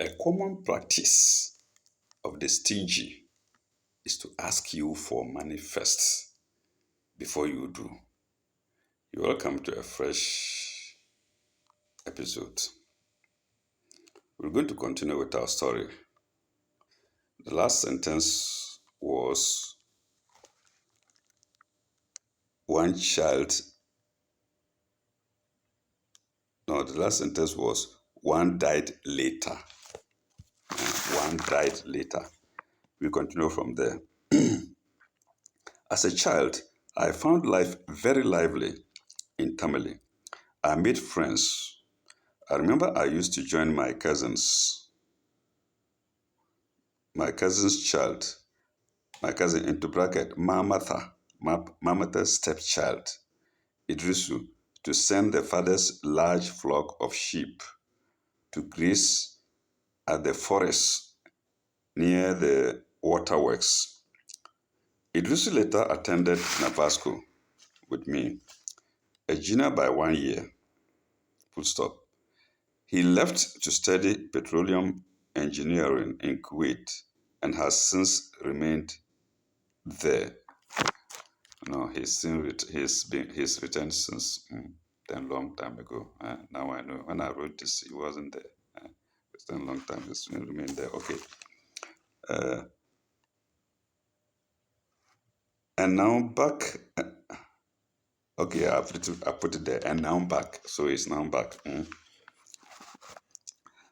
A common practice of the stingy is to ask you for money first before you do. You're welcome to a fresh episode. We're going to continue with our story. The last sentence was one child. No, the last sentence was one died later. One died later. We continue from there. As a child, I found life very lively in Tamale. I made friends. I remember I used to join my cousin's child, my cousin into bracket, Mamatha's stepchild, Idrisu, to send the father's large flock of sheep to graze at the forest near the waterworks. Idrisu later attended Navasco with me, a junior by 1 year. Full stop. He left to study petroleum engineering in Kuwait and has since remained there. No, he's returned since a long time ago. Now I know. When I wrote this, he wasn't there. It's been a long time. He's remained there. Okay. And now back. Okay, I put it there. And now back. So it's now back.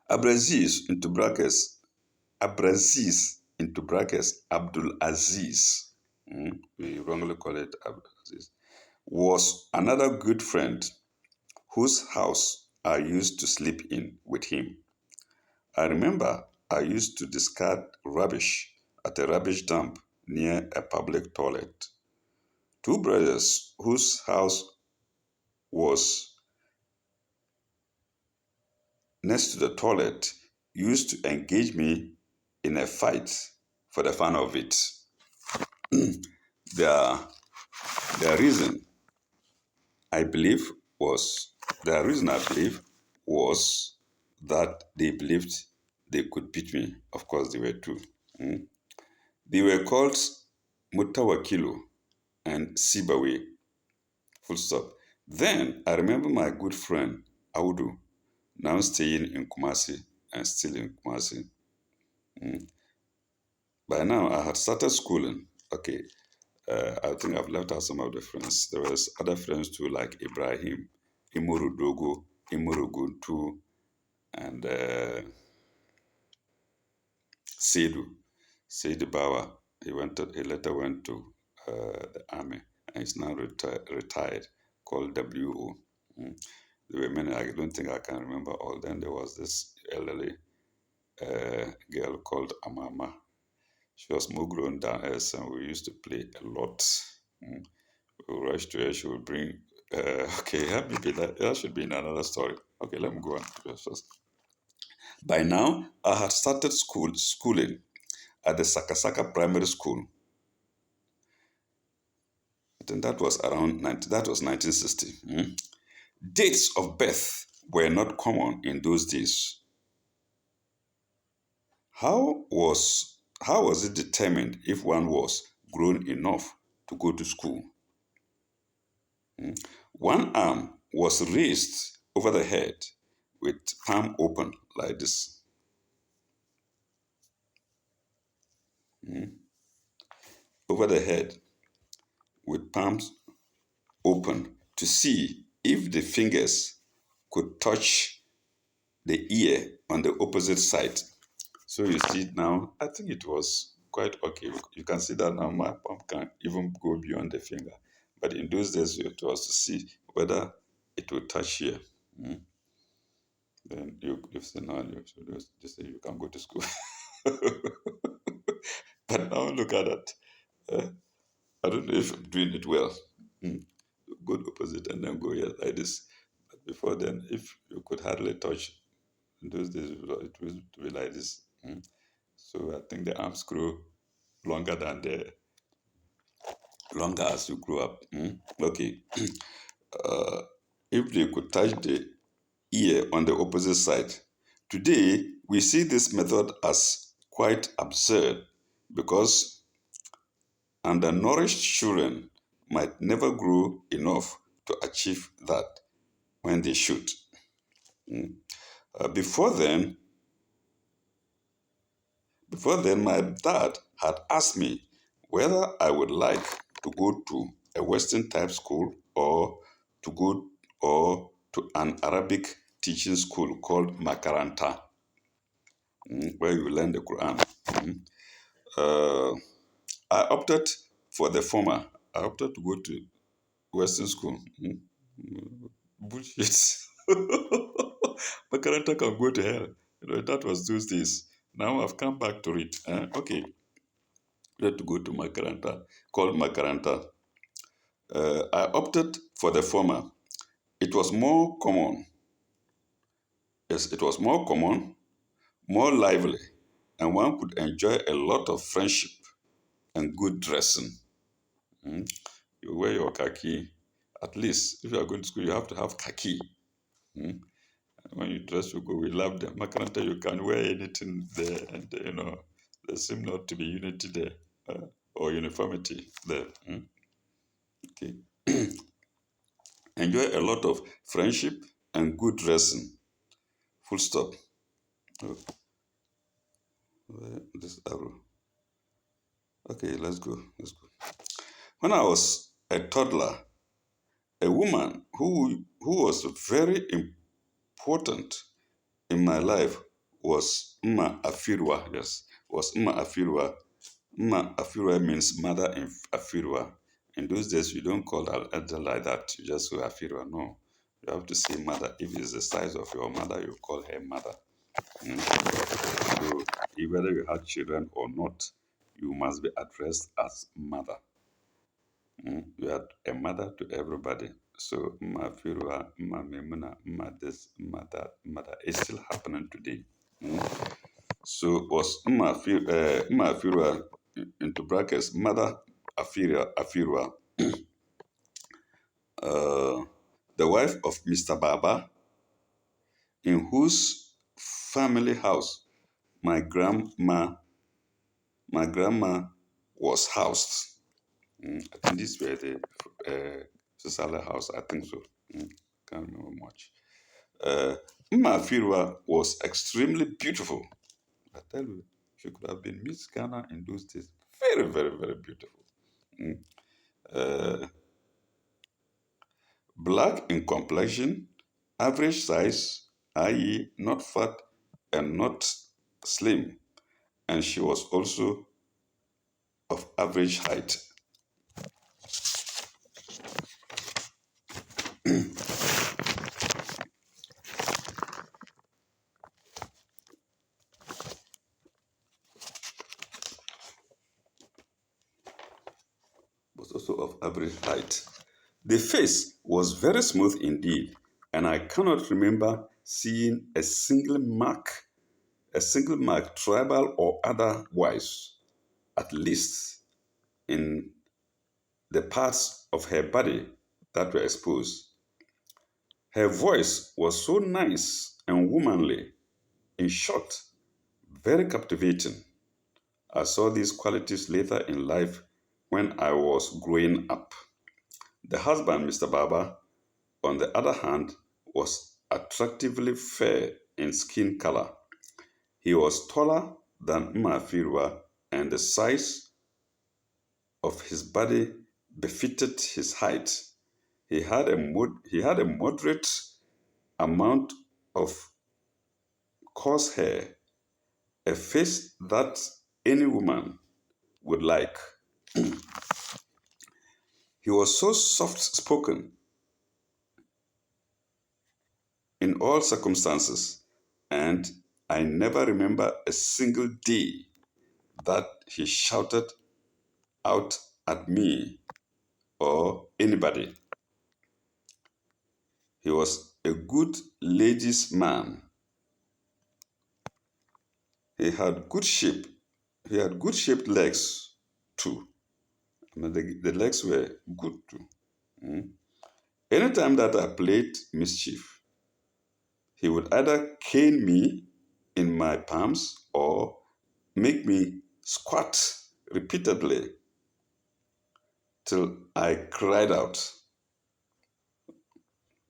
Abraziz into brackets. Abdul Aziz. We wrongly call it Abdul Aziz. Was another good friend whose house I used to sleep in with him. I remember I used to discard rubbish at a rubbish dump near a public toilet. Two brothers whose house was next to the toilet used to engage me in a fight for the fun of it. Their reason I believe was that they believed they could beat me. Of course, they were two. They were called Mutawakilu and Sibawe. Full stop. Then I remember my good friend Audu, now staying in Kumasi and still in Kumasi. By now I had started schooling. Okay, I think I've left out some of the friends. There was other friends too, like Ibrahim, Imuru Dogo, Imuru Guntu, and Seidu Bawa. He later went to the army and is now retired, called WO. There were many. I don't think I can remember all. Then there was this elderly girl called Amama. She was more grown than us, and we used to play a lot. We would rush to her. She would bring. Okay, maybe that should be in another story. Okay, let me go on to this first. By now, I had started schooling at the Sakasaka Primary School. I think that was around 1960. Dates of birth were not common in those days. How was it determined if one was grown enough to go to school? One arm was raised over the head with palm open like this. Over the head with palms open to see if the fingers could touch the ear on the opposite side. So you see now, I think it was quite okay. You can see that now my palm can even go beyond the finger. But in those days, it was to see whether it would touch here. Then you say now you say you can go to school. But now look at that. I don't know if I'm doing it well. Go the opposite and then go here like this. But before then, if you could hardly touch, in those days it would be like this. So I think the arms grow longer as you grow up. Okay. If they could touch the ear on the opposite side Today, we see this method as quite absurd because undernourished children might never grow enough to achieve that when they should. Mm. Before then, my dad had asked me whether I would like to go to a Western type school to go or to an Arabic teaching school called Makaranta, where you learn the Quran. Uh, I opted for the former. I opted to go to Western school. Bullshit. Makaranta can go to hell. That was those days. Now I've come back to it. Okay, we had to go to Makaranta, called Makaranta. I opted for the former. It was more common. Yes, it was more common, more lively, and one could enjoy a lot of friendship and good dressing. Mm. You wear your khaki. At least, if you are going to school, you have to have khaki. Mm. When you dress, you go. We love them. Makaranta, you can wear anything there, and there seems not to be unity there or uniformity there. Okay. Enjoy a lot of friendship and good dressing. Full stop. Oh, this arrow. Okay, let's go. Let's go. When I was a toddler, a woman who was very important in my life was Mma Afirwa. Yes, was Mma Afirwa. Mma Afirwa means mother in Afirwa. In those days, you don't call her elder like that. You just say Afirwa. No, you have to say mother. If it's the size of your mother, you call her mother. So, whether you have children or not, you must be addressed as mother. You are a mother to everybody. So, Mma Afirwa, Mma Memuna, Mma this, Mma that, Mma that. It's still happening today. So was Mma Afirwa, into brackets, Mother Afirwa, the wife of Mr. Baba, in whose family house my grandma was housed. I think this were the Sisala house, I think so. Can't remember much. Mma Afirwa was extremely beautiful. I tell you, she could have been Miss Ghana in those days. Very, very, very beautiful. Uh, Black in complexion, average size, i.e., not fat and not slim, and she was also of average height. Was also of average height. The face was very smooth indeed, and I cannot remember seeing a single mark, tribal or otherwise, at least in the parts of her body that were exposed. Her voice was so nice and womanly, in short, very captivating. I saw these qualities later in life when I was growing up. The husband, Mr. Baba, on the other hand, was attractively fair in skin color. He was taller than Mma Afirwa, and the size of his body befitted his height. He had a moderate amount of coarse hair, a face that any woman would like. He was so soft spoken in all circumstances, and I never remember a single day that he shouted out at me or anybody. He was a good ladies' man. He had good shape. He had good shaped legs too. I mean, the legs were good too. Anytime that I played mischief, he would either cane me in my palms or make me squat repeatedly till I cried out.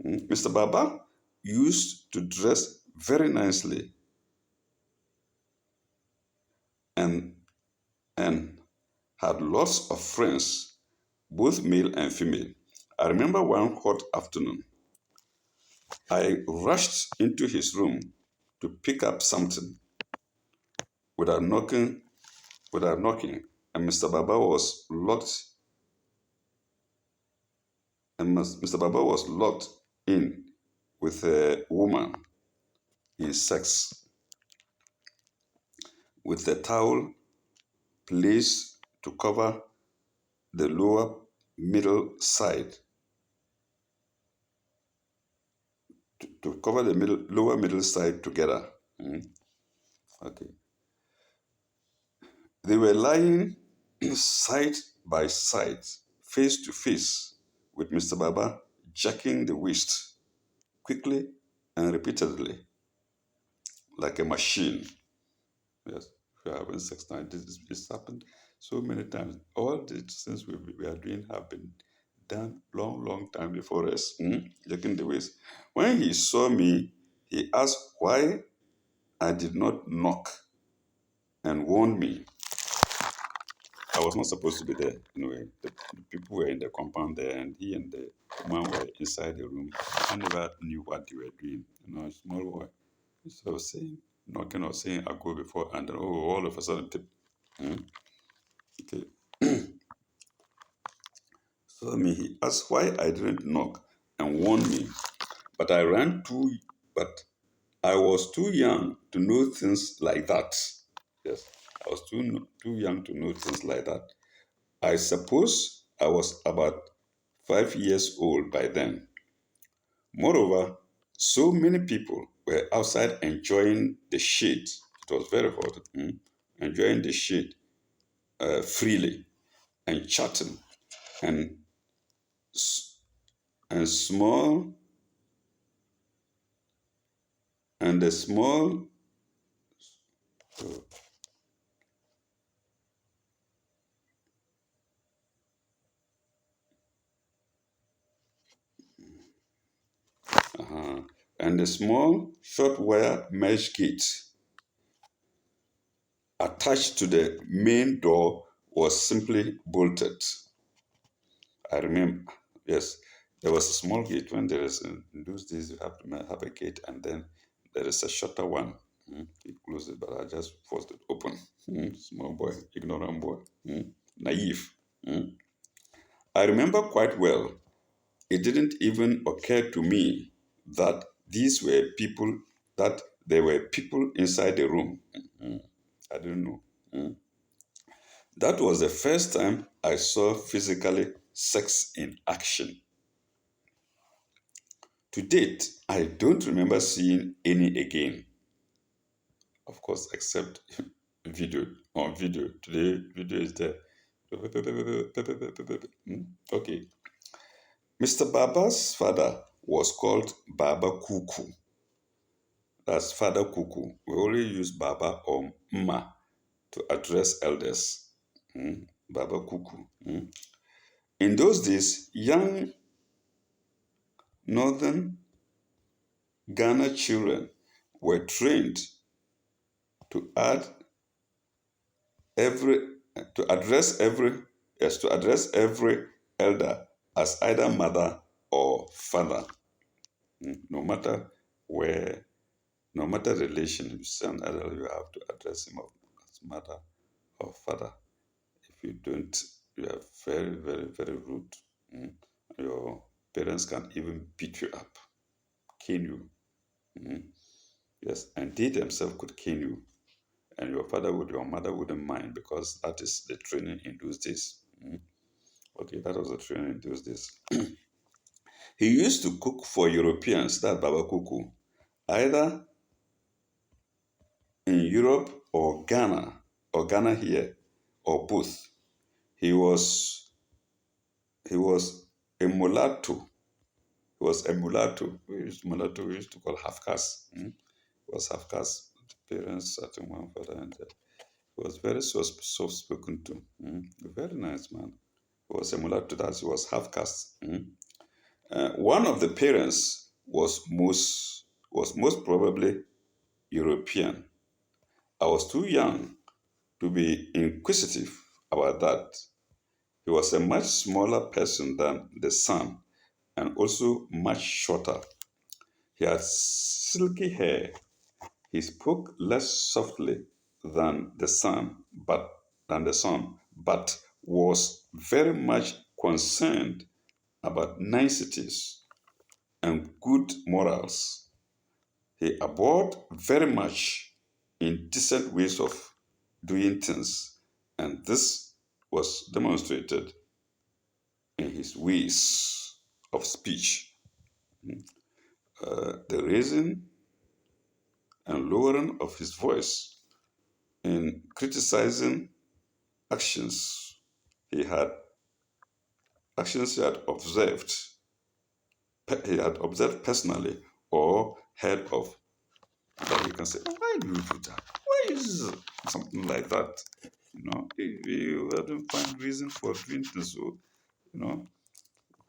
Mr. Baba used to dress very nicely and, and had lots of friends, both male and female. I remember one hot afternoon, I rushed into his room to pick up something without knocking, and Mr. Baba was locked in with a woman in sex, with a towel placed to cover the lower middle side, to cover the lower middle side together. Okay. They were lying side by side, face to face, with Mr. Baba jacking the waist quickly and repeatedly, like a machine. Yes, we are having sex now. This happened so many times. All the things we are doing have been done long time before us. Jacking the waist. When he saw me, he asked why I did not knock and warn me. I was not supposed to be there. Anyway, the people were in the compound there, and he and the woman were inside the room. I never knew what they were doing. Small boy. So saying, knocking or saying, I go before, and then, all of a sudden, okay. So he asked why I didn't knock and warn me, but I ran too, but I was too young to know things like that. Yes, I was too young to know things like that. I suppose I was about 5 years old by then. Moreover, so many people were outside enjoying the shade. It was very hot, enjoying the shade freely and chatting and and small and the small and the small short wire mesh gate attached to the main door was simply bolted. I remember, yes, there was a small gate. When there is, in those days, you have to have a gate, and then there is a shorter one. You close it, but I just forced it open. Small boy, ignorant boy, naive. I remember quite well. It didn't even occur to me that these were people, that there were people inside the room. I didn't know. That was the first time I saw physically sex in action. To date, I don't remember seeing any again. Of course, except video. On video. Today, video is there. Okay. Mr. Baba's father was called Baba Kuku. That's Father Kuku. We only use Baba or Ma to address elders. Baba Kuku. In those days, young northern Ghana children were trained to add every to address every to address every elder as either mother or father. No matter where, no matter relation, if you see an elder, you have to address him as mother or father. If you don't, you are very rude. Your parents can even beat you up, cane you. Yes, and they themselves could cane you, and your mother wouldn't mind, because that is the training in those days. Okay, that was the training in those days. He used to cook for Europeans, that Baba Kuku, either in Europe or Ghana here, or both. He was he was a mulatto. He was a mulatto. We used to call half caste. He was half caste. parents, I think one father, and he was very soft spoken too. Very nice man. He was a mulatto, that he was half caste. One of the parents was most probably European. I was too young to be inquisitive about that. He was a much smaller person than the son and also much shorter. He had silky hair. He spoke less softly than the son, but was very much concerned about niceties and good morals. He abhorred very much indecent ways of doing things, and this was demonstrated in his ways of speech. The raising and lowering of his voice in criticizing actions he had actions he had observed personally or heard of, that he can say, "Oh, why do you do that? Why is something like that?" If you don't find reason for doing things, so you know,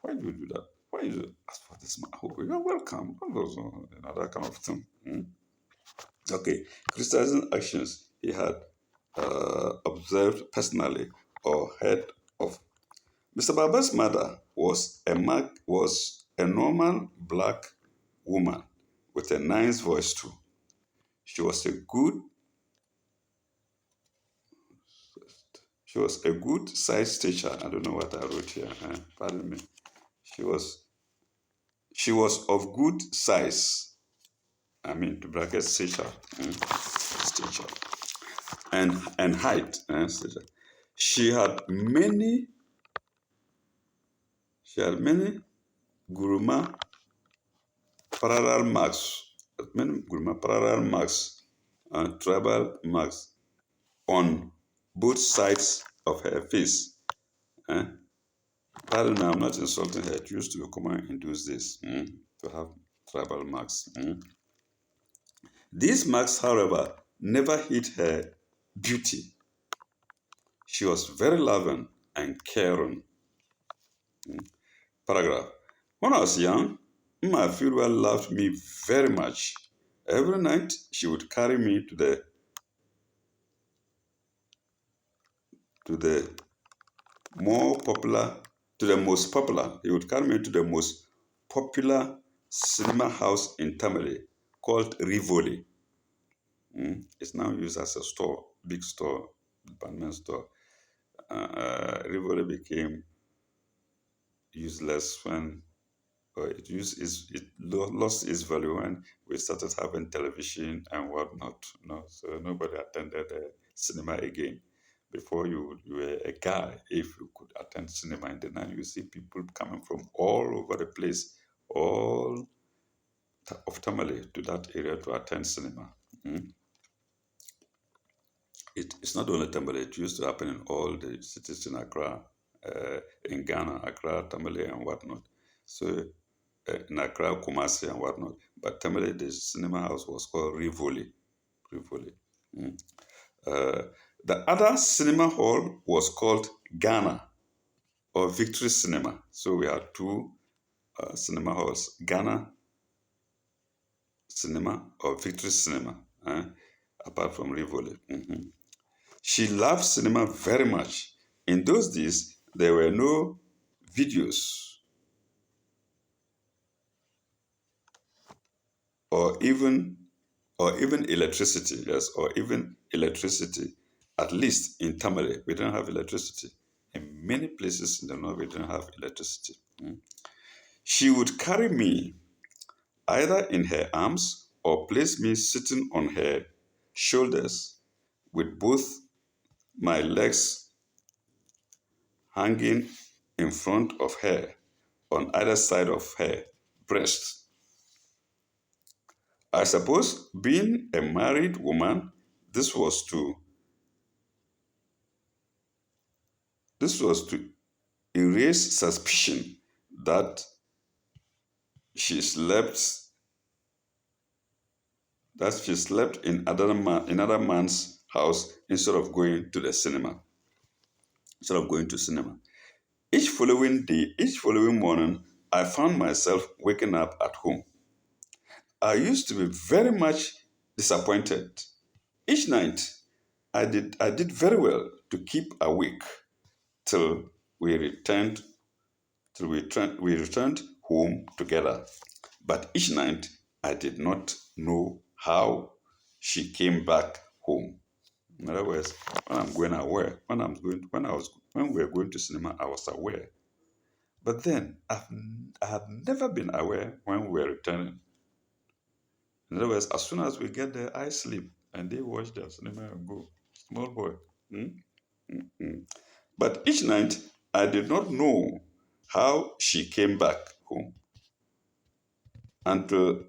why do you do that? Why is it? As for this man, oh, you're welcome. That kind of thing. Okay, criticizing actions he had observed personally or heard of. Mr. Baba's mother was a normal black woman with a nice voice too. She was a good she was a good size teacher. I don't know what I wrote here. Pardon me. She was she was of good size. I mean, to bracket stature, stature and height. Stature. She had many guruma parallel marks and tribal marks on both sides of her face. Eh? Pardon me, I'm not insulting her. It used to be common in those days to have tribal marks. These marks, however, never hid her beauty. She was very loving and caring. Paragraph. When I was young, Mma Fieldwell loved me very much. Every night she would carry me to the most popular. He would carry me to the most popular cinema house in Tamale called Rivoli. It's now used as a store, big store, department store. Rivoli became useless when it lost its value when we started having television and whatnot. So nobody attended the cinema again. Before you were a guy, if you could attend cinema in the night, you see people coming from all over the place, all of Tamale to that area to attend cinema. It's not only Tamale, it used to happen in all the cities in Accra, in Ghana, Accra, Tamale, and whatnot. So in Accra, Kumasi, and whatnot. But Tamale, the cinema house was called Rivoli. Rivoli. The other cinema hall was called Ghana or Victory Cinema. So we had two cinema halls, Ghana Cinema or Victory Cinema, apart from Rivoli. She loved cinema very much. In those days, there were no videos or even electricity. Yes, or even electricity. At least in Tamale, we don't have electricity. In many places in the north, we don't have electricity. She would carry me either in her arms or place me sitting on her shoulders with both my legs hanging in front of her on either side of her breast. I suppose, being a married woman, this was to erase suspicion that she slept that she slept in another man's house instead of going to the cinema. Instead of going to cinema. Each following morning, I found myself waking up at home. I used to be very much disappointed. Each night, I did very well to keep awake till we returned we returned home together. But each night, I did not know how she came back home. In other words, when I'm going aware, when we were going to cinema, I was aware. But then I had never been aware when we were returning. In other words, as soon as we get there, I sleep and they watch the cinema and go. Small boy. Hmm? Mm. But each night, I did not know how she came back home until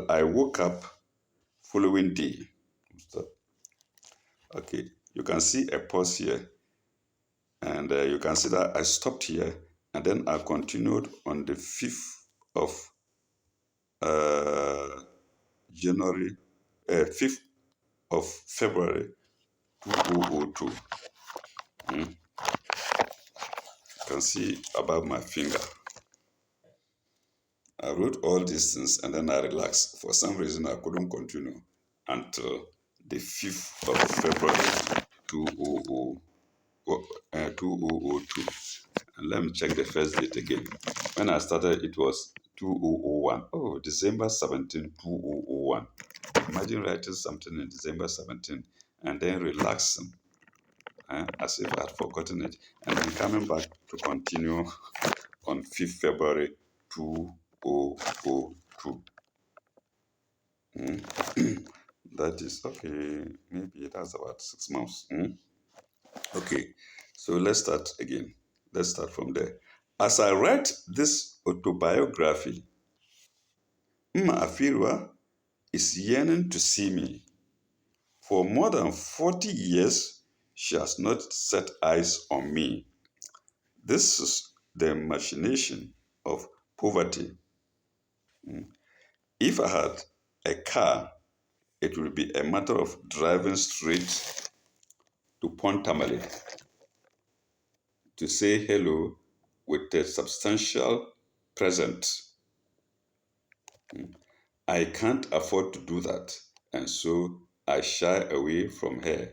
I woke up following day. Stop. Okay, you can see a pause here, and you can see that I stopped here, and then I continued on the 5th of uh, January, 5th of February 2002. Mm. You can see above my finger. I wrote all these things and then I relaxed. For some reason, I couldn't continue until the 5th of February 2002. 2002. And let me check the first date again. When I started, it was 2001. Oh, December 17, 2001. Imagine writing something in December 17 and then relaxing as if I had forgotten it, and then coming back to continue on 5th February 2002. That is okay, maybe that's about 6 months. Okay, so let's start again. Let's start from there. As I write this autobiography, Mma Afirwa is yearning to see me. For more than 40 years, she has not set eyes on me. This is the machination of poverty. If I had a car, it would be a matter of driving straight to Pontamale to say hello with a substantial present. I can't afford to do that, and so I shy away from her.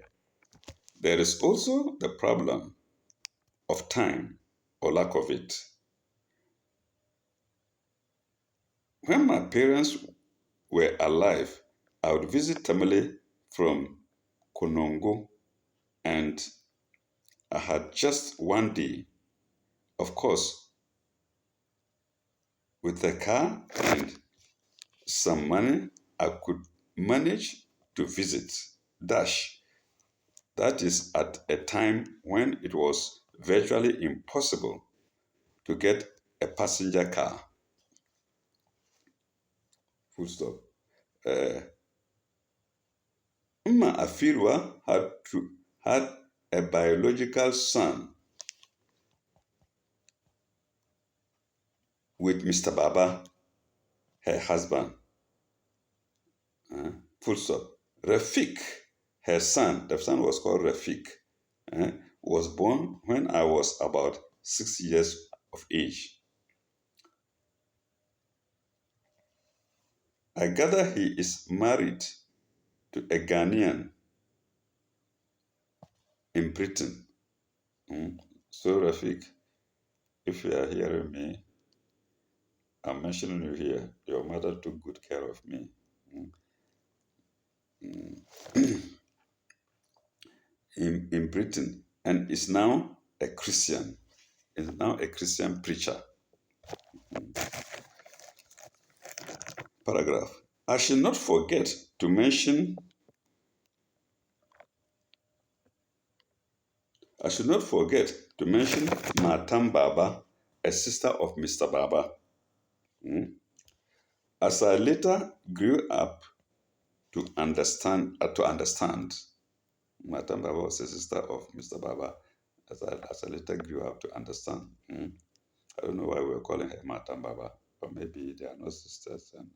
There is also the problem of time or lack of it. When my parents were alive, I would visit Tamale from Konongo, and I had just one day. Of course, with a car and some money, I could manage to visit. Dash. That is at a time when it was virtually impossible to get a passenger car. Full stop. Uh, Mma Afirwa had a biological son with Mr. Baba, her husband. Full stop. Rafik, her son, the son was called Rafik, was born when I was about 6 years of age. I gather he is married to a Ghanaian in Britain. So, Rafik, if you are hearing me, I'm mentioning you here. Your mother took good care of me. In Britain, and is now a Christian. Is now a Christian preacher. Paragraph. I should not forget to mention Matam Baba, a sister of Mr. Baba. As I later grew up to understand, Matam Baba was a sister of Mr. Baba. As I later grew up to understand. I don't know why we're calling her Matam Baba, or maybe they are not sisters, and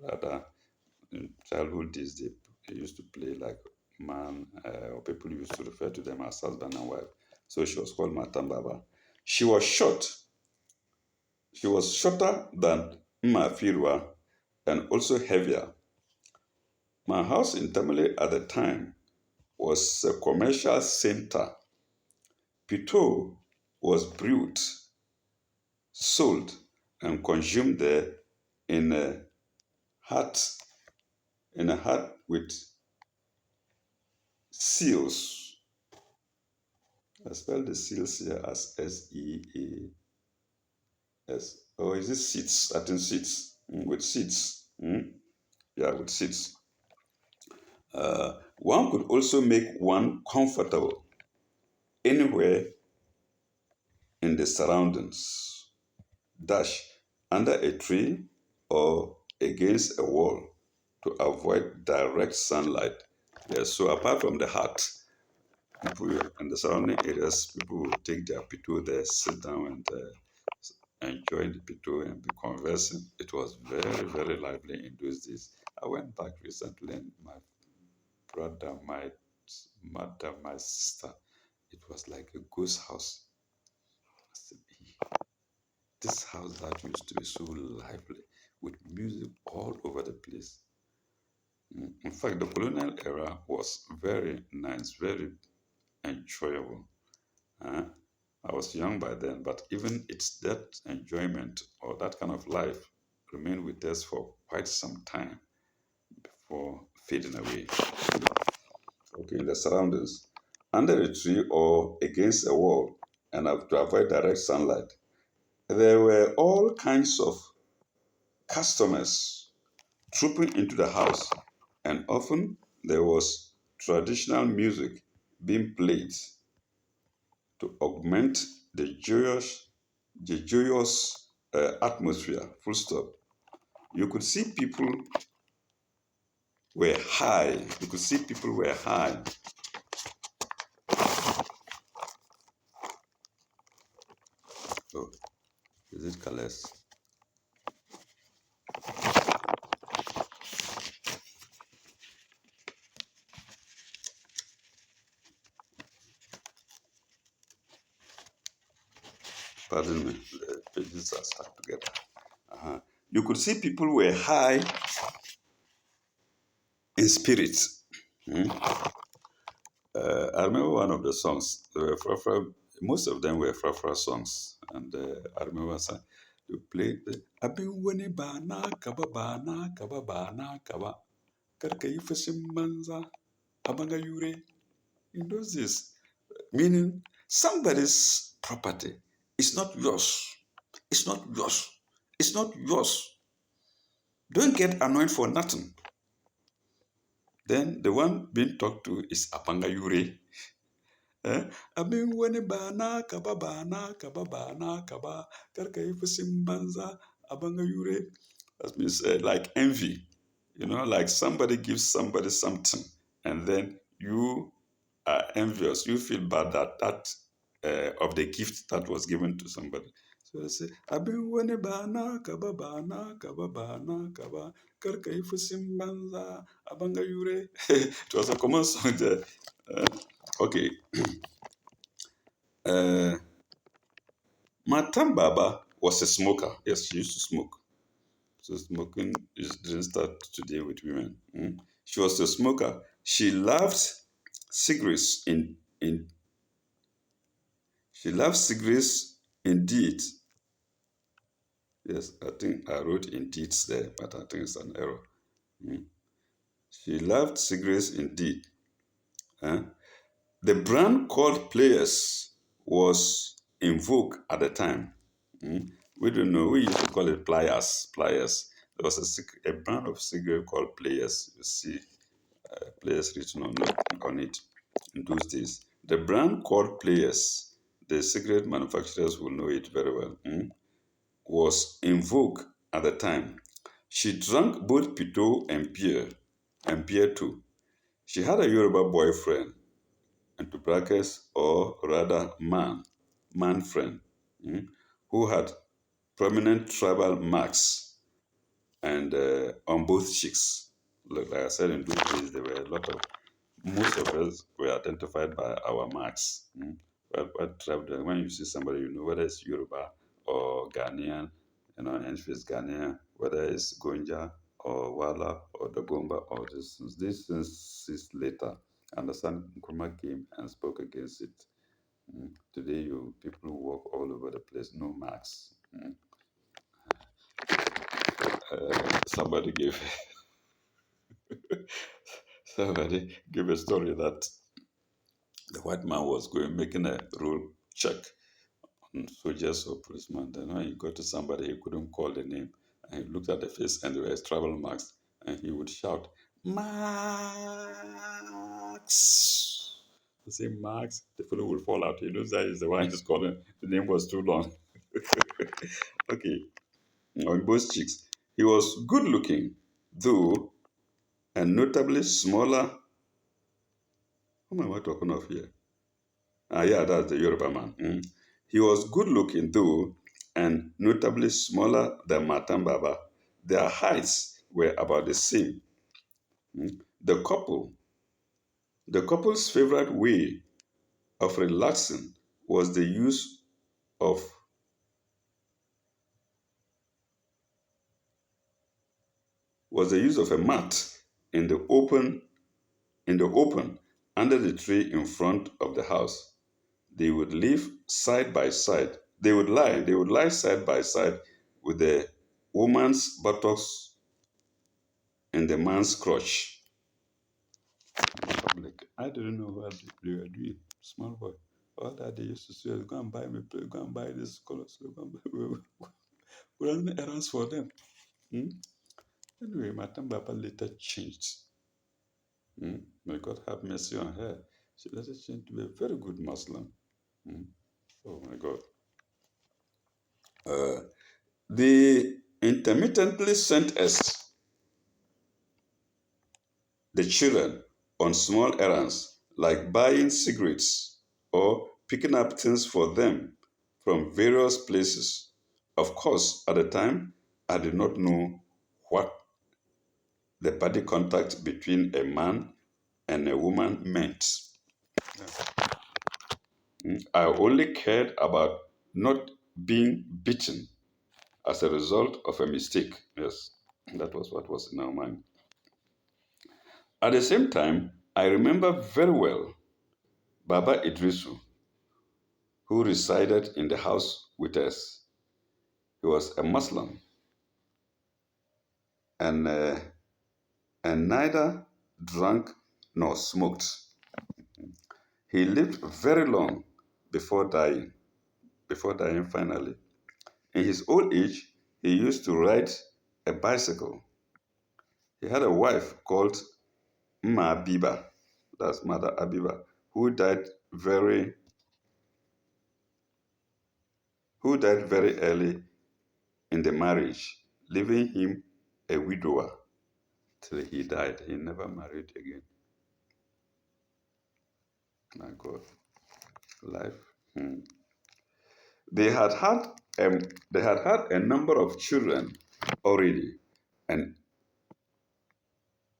rather in childhood days, they used to play like man, or people used to refer to them as husband and wife. So she was called Matambaba. She was short. She was shorter than Mafirwa and also heavier. My house in Tamale at the time was a commercial center. Pito was brewed, sold, and consumed there in a hut with seals. I spell the seals here as S. Or is it seats? I think seats. With seats. Yeah, with seats. One could also make one comfortable anywhere in the surroundings. Dash under a tree or against a wall to avoid direct sunlight. Yes, so apart from the hut, people in the surrounding areas, people will take their pito there, sit down and enjoy the pito and be conversing. It was very, very lively in those days. I went back recently and my brother, my mother, my sister, it was like a ghost house. I said, this house that used to be so lively with music all over the place. In fact, the colonial era was very nice, very enjoyable. Uh, I was young by then, but even it's that enjoyment or that kind of life remained with us for quite some time before fading away. Okay, in the surroundings, under a tree or against a wall, and to avoid direct sunlight, there were all kinds of customers trooping into the house, and often there was traditional music being played to augment the joyous atmosphere. Full stop. You could see people were high. You could see people were high. Oh, is it colors? Pardon me. The pages are stuck together. Uh-huh. You could see people were high in spirit. Hmm? I remember one of the songs. They were most of them were Frafra songs, and I remember they played. I've been winning bana kaba karka yi fashin manza abanga yure. In those days, meaning somebody's property is not yours. It's not yours. It's not yours. Don't get annoyed for nothing. Then the one being talked to is Apanga Yure. Abin wani bana kaba karka yi fusin banza abanga yure. That means like envy, like somebody gives somebody something and then you are envious. You feel bad that of the gift that was given to somebody. So they say, abin wani bana kaba karka yi fusin banza abanga yure. It was a common song there. Okay. Matam Baba was a smoker. Yes, she used to smoke. So smoking didn't start today with women. She was a smoker. She loved cigarettes she loved cigarettes indeed. Yes, I think I wrote indeed there, but I think it's an error. She loved cigarettes indeed. Huh? The brand called Players was in vogue at the time. We don't know. We used to call it Pliers. Pliers. There was a brand of cigarette called Players. You see Players written on it in those days. The brand called Players, the cigarette manufacturers will know it very well, was in vogue at the time. She drank both Pito and beer too. She had a Yoruba boyfriend, into brackets, or rather man friend, who had prominent tribal marks and on both cheeks, like I said, in those days, there were a lot of, most of us were identified by our marks. What tribe, when you see somebody, you know whether it's Yoruba or Ghanaian, and if it's Ghanaian, whether it's Gonja or Wala or Dagomba or this. This is later. I understand Nkrumah came and spoke against it. Today, you people walk all over the place, no marks. Somebody gave somebody gave a story that the white man was going making a roll check on soldiers or policemen. Then when he got to somebody, he couldn't call the name, and he looked at the face, and there were travel marks, and he would shout, "Max!" The same Max, the fellow will fall out. He knows that is the one he's calling. The name was too long. Okay, on both cheeks. He was good looking, though, and notably smaller. Who am I talking of here? Ah, yeah, that's the Yoruba man. He was good looking, though, and notably smaller than Matan Baba. Their heights were about the same. The couple, the couple's favorite way of relaxing was the use of a mat in the open under the tree in front of the house. They would live side by side. They would lie side by side with the woman's buttocks in the man's crotch. Public. I didn't know what they were doing. Small boy. All that they used to say is go and buy me, go and buy this color. So go and buy. We run errands for them. Hmm? Anyway, Madam Baba later changed. May God have mercy on her. She later changed to be a very good Muslim. Hmm? Oh my God. Uh, they intermittently sent us, the children, on small errands like buying cigarettes or picking up things for them from various places. Of course, at the time, I did not know what the body contact between a man and a woman meant. I only cared about not being beaten as a result of a mistake. Yes, that was what was in our mind. At the same time, I remember very well Baba Idrisu, who resided in the house with us. He was a Muslim, and neither drank nor smoked. He lived very long before dying. Before dying finally. In his old age, he used to ride a bicycle. He had a wife called Ma Abiba, that's Mother Abiba, very who died very early in the marriage, leaving him a widower till he died. He never married again. My God, life. They had had um, they had had a number of children already, and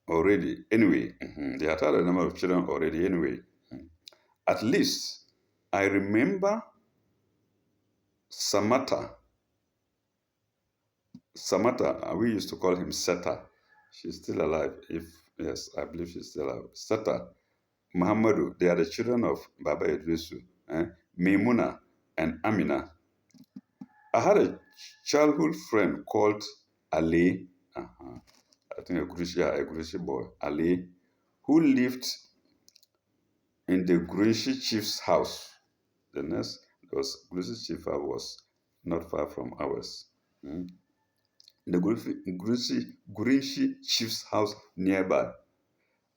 they had had a number of children already anyway. At least I remember Samata. Samata, we used to call him Seta. She's still alive. If yes, I believe she's still alive. Seta, Muhammadu, they are the children of Baba Idrisu, Maimuna, and Amina. I had a childhood friend called Ali. I think a Gurushi boy, Ali, who lived in the Gurushi chief's house. The next was Gurushi chief house was not far from ours. Mm. The Gurushi chief's house nearby.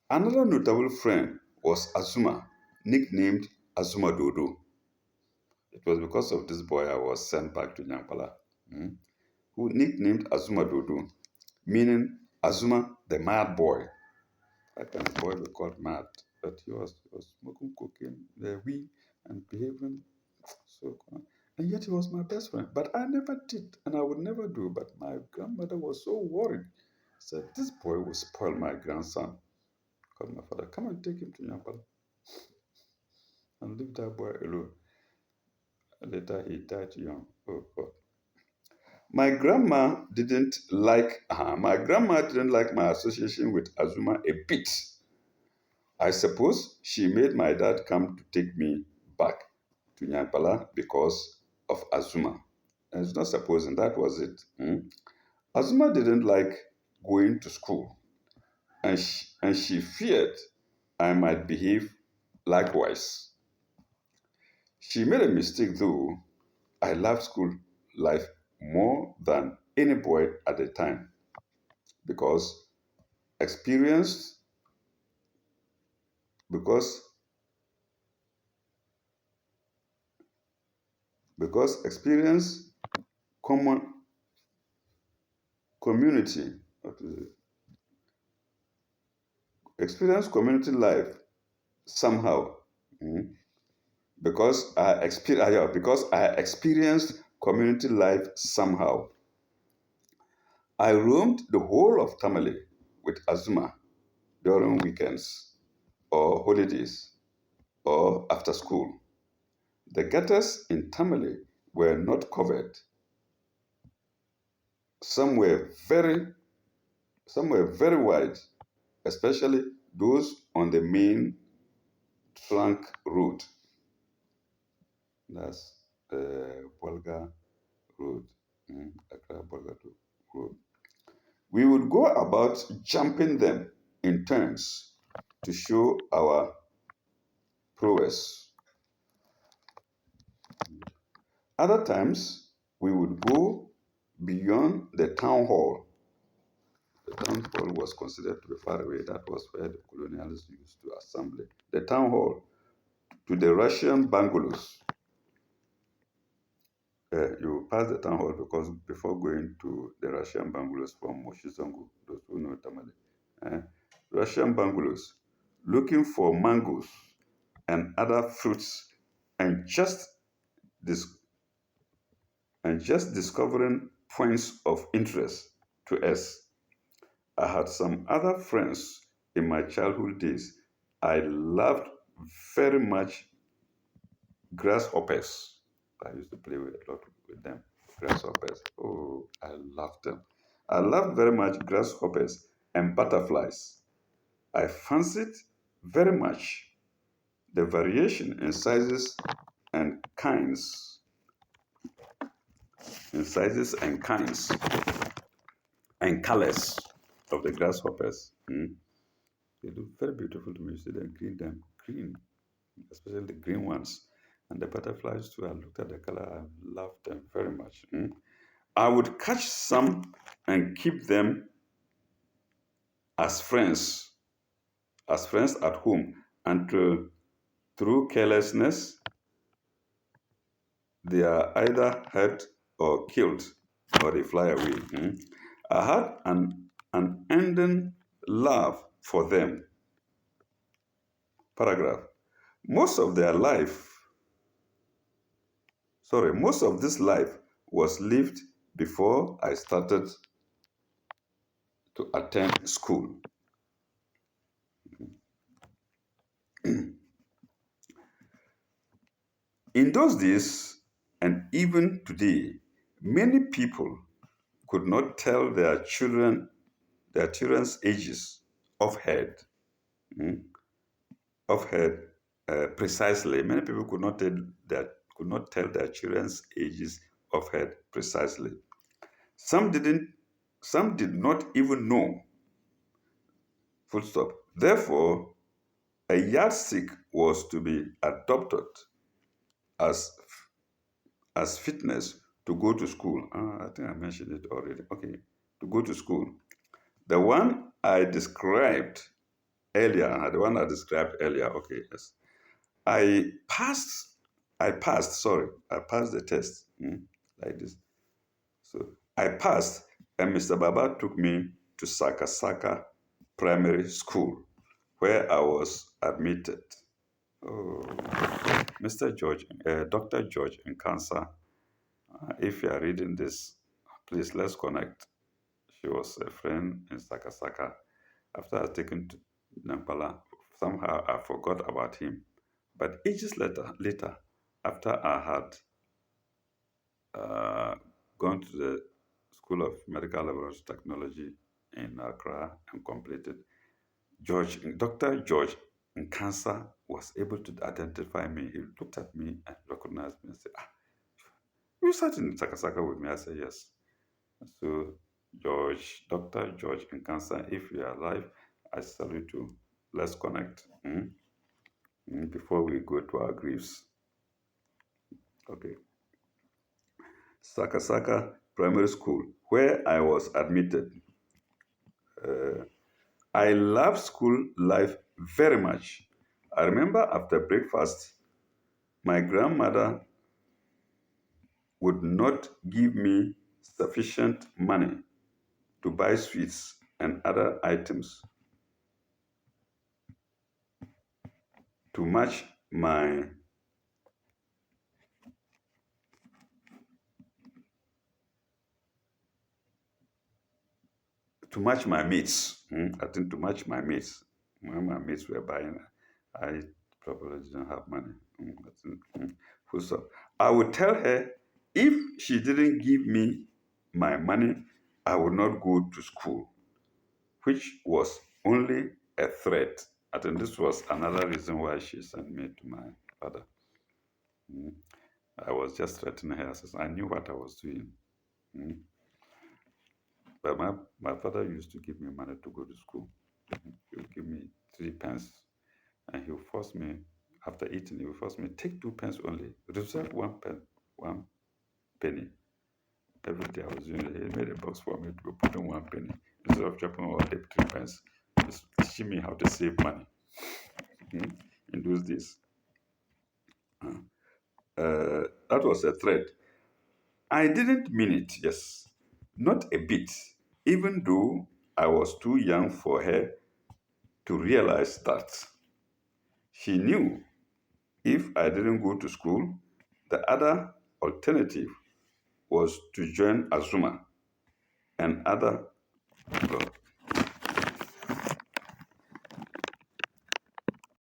Another notable friend was Azuma, nicknamed Azuma Dodo. It was because of this boy I was sent back to Nyampala, who nicknamed Azuma Dodo, meaning Azuma the mad boy. How can a boy be called mad? But he was smoking cocaine, weed, and behaving so. And yet he was my best friend. But I never did, and I would never do. But my grandmother was so worried. Said, this boy will spoil my grandson. Called my father, come and take him to Nyampala and leave that boy alone. Later, he died young. Oh, God. My grandma didn't like my association with Azuma a bit. I suppose she made my dad come to take me back to Nyampala because of Azuma. And it's not supposing that was it. Azuma didn't like going to school, and she feared I might behave likewise. She made a mistake though. I loved school life more than any boy at the time because experienced because experience common community what is it? Experience community life somehow. Mm. Because I experienced community life somehow. I roamed the whole of Tamale with Azuma during weekends or holidays or after school. The gutters in Tamale were not covered. Some were very wide, especially those on the main trunk road. That's Bolga Road, Accra Bolga Road. We would go about jumping them in turns to show our prowess. Other times, we would go beyond the town hall. The town hall was considered to be far away. That was where the colonialists used to assemble. The town hall to the Russian bungalows. You pass the town hall because before going to the Russian bungalows from Moshizongo, those who know Tamale, uh, Russian bungalows, looking for mangoes and other fruits, and dis- just discovering points of interest to us. I had some other friends in my childhood days. I loved very much grasshoppers. I used to play with a lot with them. Grasshoppers. Oh, I loved them. I loved very much grasshoppers and butterflies. I fancied very much the variation and kinds, in sizes and kinds and colors of the grasshoppers. They look very beautiful to me. You see them green, especially the green ones. And the butterflies too. I looked at the color. I loved them very much. I would catch some and keep them as friends, at home. And through carelessness, they are either hurt or killed, or they fly away. I had an unending love for them. Paragraph. Most of their life, most of this life was lived before I started to attend school. In those days, and even today, many people could not tell their children's ages offhand, mm, offhand precisely. Many people could not tell their children's ages offhand precisely. Some didn't. Some did not even know. Full stop. Therefore, a yardstick was to be adopted as fitness to go to school. I think I mentioned it already. Okay, to go to school. The one I described earlier. Okay, yes. I passed. I passed the test. Like this. So I passed, and Mr. Baba took me to Saka Primary School, where I was admitted. Oh, Dr. George in cancer. If you are reading this, please let's connect. She was a friend in Sakasaka. After I was taken to Nampala, somehow I forgot about him. But ages later, after I had uh, gone to the School of Medical Laboratory Technology in Accra and completed, Dr. George in cancer was able to identify me. He looked at me and recognized me and said, "Ah, you sat in Sakasaka with me." I said, "Yes." So, Dr. George in cancer, if you are alive, I salute you. Let's connect before we go to our griefs. Okay. Sakasaka Primary School, where I was admitted. I love school life very much. I remember after breakfast, my grandmother would not give me sufficient money to buy sweets and other items to match my mates. I think to match my mates. When my mates were buying, I probably didn't have money. I think, full stop. I would tell her if she didn't give me my money, I would not go to school, which was only a threat. I think this was another reason why she sent me to my father. Mm. I was just threatening her. I knew what I was doing. Mm. But my father used to give me money to go to school. He would give me 3 pence and he would force me, after eating, he would force me, take 2 pence only. Reserve 1 penny. Every day I was doing it. He made a box for me to put in 1 penny. Instead of chopping all the 3 pence, he's teaching me how to save money in those days. That was a threat. I didn't mean it, yes. Not a bit. Even though I was too young for her to realize that. She knew if I didn't go to school, the other alternative was to join Azuma and other